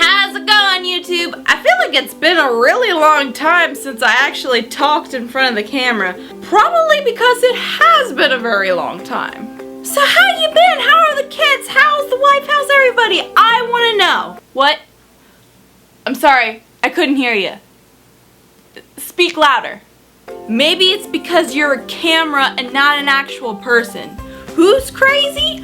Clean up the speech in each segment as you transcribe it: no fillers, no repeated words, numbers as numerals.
How's it going, YouTube? I feel like it's been a really long time since I actually talked in front of the camera. Probably because it has been a very long time. So how you been? How are the kids? How's the wife? How's everybody? I want to know. What? I'm sorry, I couldn't hear you. Speak louder. Maybe it's because you're a camera and not an actual person. Who's crazy?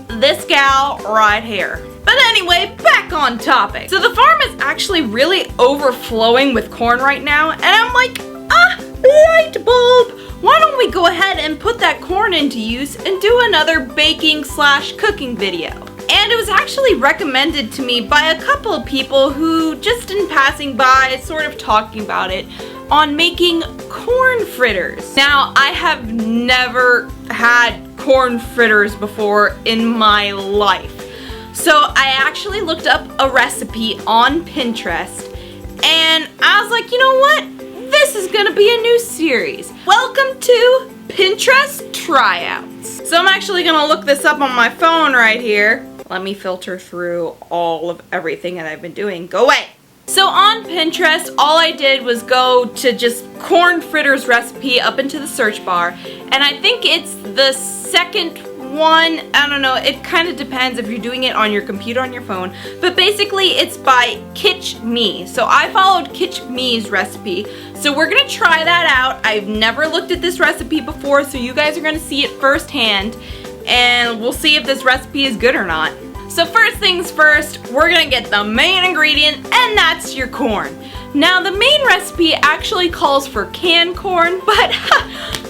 This gal right here. But anyway, back on topic. So the farm is actually really overflowing with corn right now, and I'm like, light bulb! Why don't we go ahead and put that corn into use and do another baking / cooking video? And it was actually recommended to me by a couple of people who, just in passing by, sort of talking about it, on making corn fritters. Now, I have never had corn fritters before in my life. So I actually looked up a recipe on Pinterest, and I was like, you know what? This is gonna be a new series. Welcome to Pinterest Tryouts. So I'm actually gonna look this up on my phone right here. Let me filter through all of everything that I've been doing. Go away. So on Pinterest, all I did was go to just corn fritters recipe up into the search bar, and I think it's the second one. I don't know, it kind of depends if you're doing it on your computer or on your phone, but basically it's by Kitch Me. So I followed Kitch Me's recipe, so we're gonna try that out. I've never looked at this recipe before, so you guys are gonna see it firsthand, and we'll see if this recipe is good or not. So first things first, we're gonna get the main ingredient, and that's your corn. Now the main recipe actually calls for canned corn, but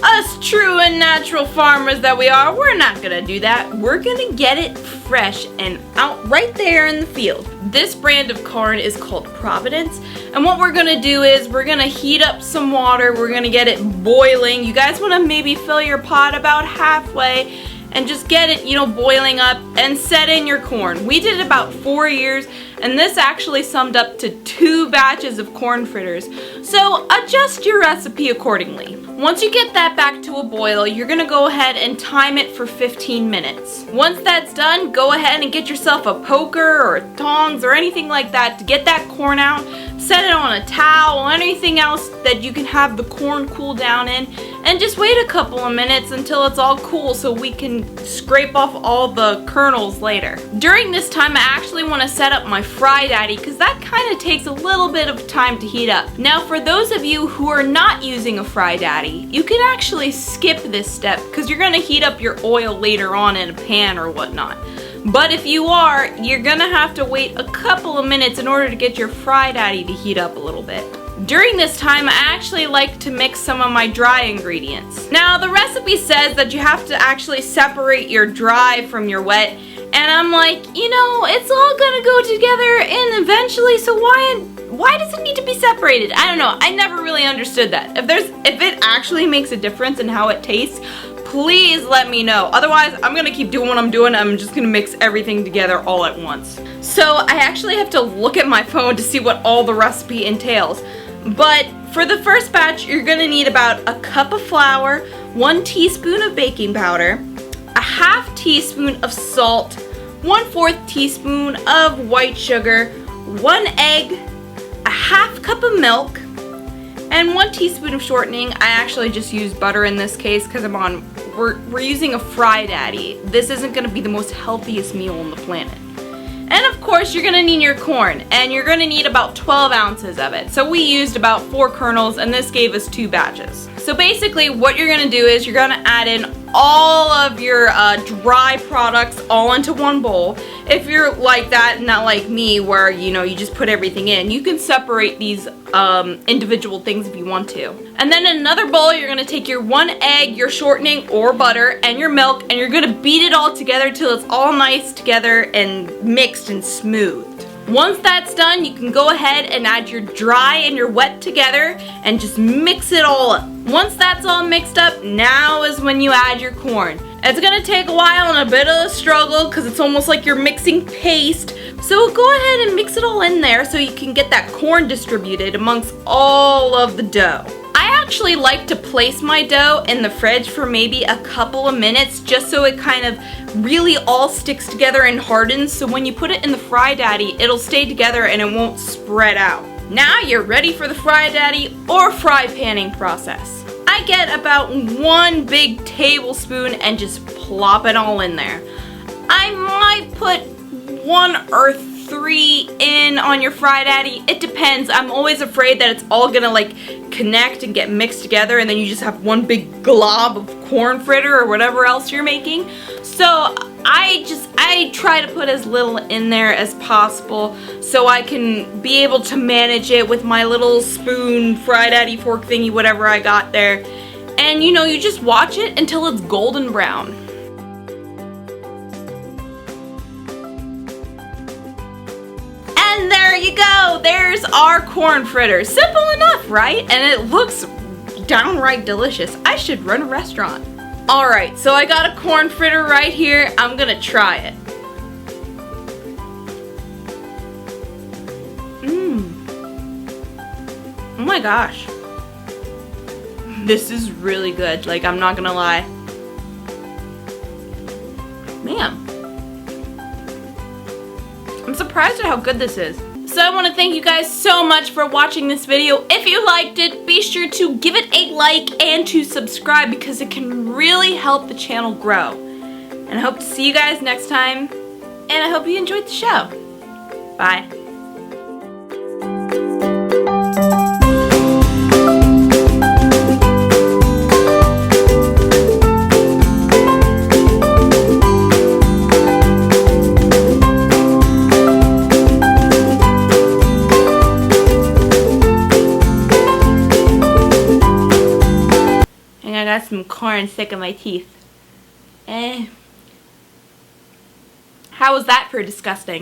us true and natural farmers that we are, we're not gonna do that. We're gonna get it fresh and out right there in the field. This brand of corn is called Providence, and what we're gonna do is we're gonna heat up some water, we're gonna get it boiling. You guys wanna maybe fill your pot about halfway and just get it, boiling up, and set in your corn. We did about 4 years, and this actually summed up to 2 batches of corn fritters. So adjust your recipe accordingly. Once you get that back to a boil, you're gonna go ahead and time it for 15 minutes. Once that's done, go ahead and get yourself a poker or tongs or anything like that to get that corn out. Set it on a towel, anything else that you can have the corn cool down in, and just wait a couple of minutes until it's all cool so we can scrape off all the kernels later. During this time, I actually want to set up my Fry Daddy because that kind of takes a little bit of time to heat up. Now for those of you who are not using a Fry Daddy, you can actually skip this step because you're going to heat up your oil later on in a pan or whatnot. But if you are, you're gonna have to wait a couple of minutes in order to get your Fry Daddy to heat up a little bit. During this time, I actually like to mix some of my dry ingredients. Now, the recipe says that you have to actually separate your dry from your wet, and I'm like, it's all gonna go together and eventually, so why does it need to be separated? I don't know, I never really understood that. If it actually makes a difference in how it tastes, please let me know. Otherwise, I'm gonna keep doing what I'm doing. I'm just gonna mix everything together all at once. So I actually have to look at my phone to see what all the recipe entails. But for the first batch, you're gonna need about a cup of flour, 1 teaspoon of baking powder, a ½ teaspoon of salt, 1/4 teaspoon of white sugar, 1 egg, a ½ cup of milk, and 1 teaspoon of shortening. I actually just used butter in this case because we're using a Fry Daddy. This isn't gonna be the most healthiest meal on the planet. And of course, you're gonna need your corn, and you're gonna need about 12 ounces of it. So we used about 4 kernels, and this gave us 2 batches. So basically, what you're gonna do is you're gonna add in all of your dry products all into one bowl. If you're like that, not like me, where you just put everything in, you can separate these individual things if you want to. And then in another bowl, you're gonna take your 1 egg, your shortening or butter, and your milk, and you're gonna beat it all together till it's all nice together and mixed and smooth. Once that's done, you can go ahead and add your dry and your wet together and just mix it all up. Once that's all mixed up, now is when you add your corn. It's gonna take a while and a bit of a struggle because it's almost like you're mixing paste. So go ahead and mix it all in there so you can get that corn distributed amongst all of the dough. I actually like to place my dough in the fridge for maybe a couple of minutes just so it kind of really all sticks together and hardens, so when you put it in the Fry Daddy, it'll stay together and it won't spread out. Now you're ready for the Fry Daddy or fry panning process. I get about 1 big tablespoon and just plop it all in there. I might put 1 or 3 in on your Fry Daddy. It depends. I'm always afraid that it's all gonna like connect and get mixed together and then you just have 1 big glob of corn fritter or whatever else you're making. So I try to put as little in there as possible so I can be able to manage it with my little spoon, Fry Daddy fork thingy, whatever I got there. And you know, you just watch it until it's golden brown. And there you go, there's our corn fritters. Simple enough, right? And it looks downright delicious. I should run a restaurant. Alright, so I got a corn fritter right here. I'm gonna try it. Oh my gosh. This is really good, like I'm not gonna lie. Man. I'm surprised at how good this is. So I want to thank you guys so much for watching this video. If you liked it, be sure to give it a like and to subscribe because it can really help the channel grow. And I hope to see you guys next time. And I hope you enjoyed the show. Bye. I got some corn stuck in my teeth. How was that for disgusting?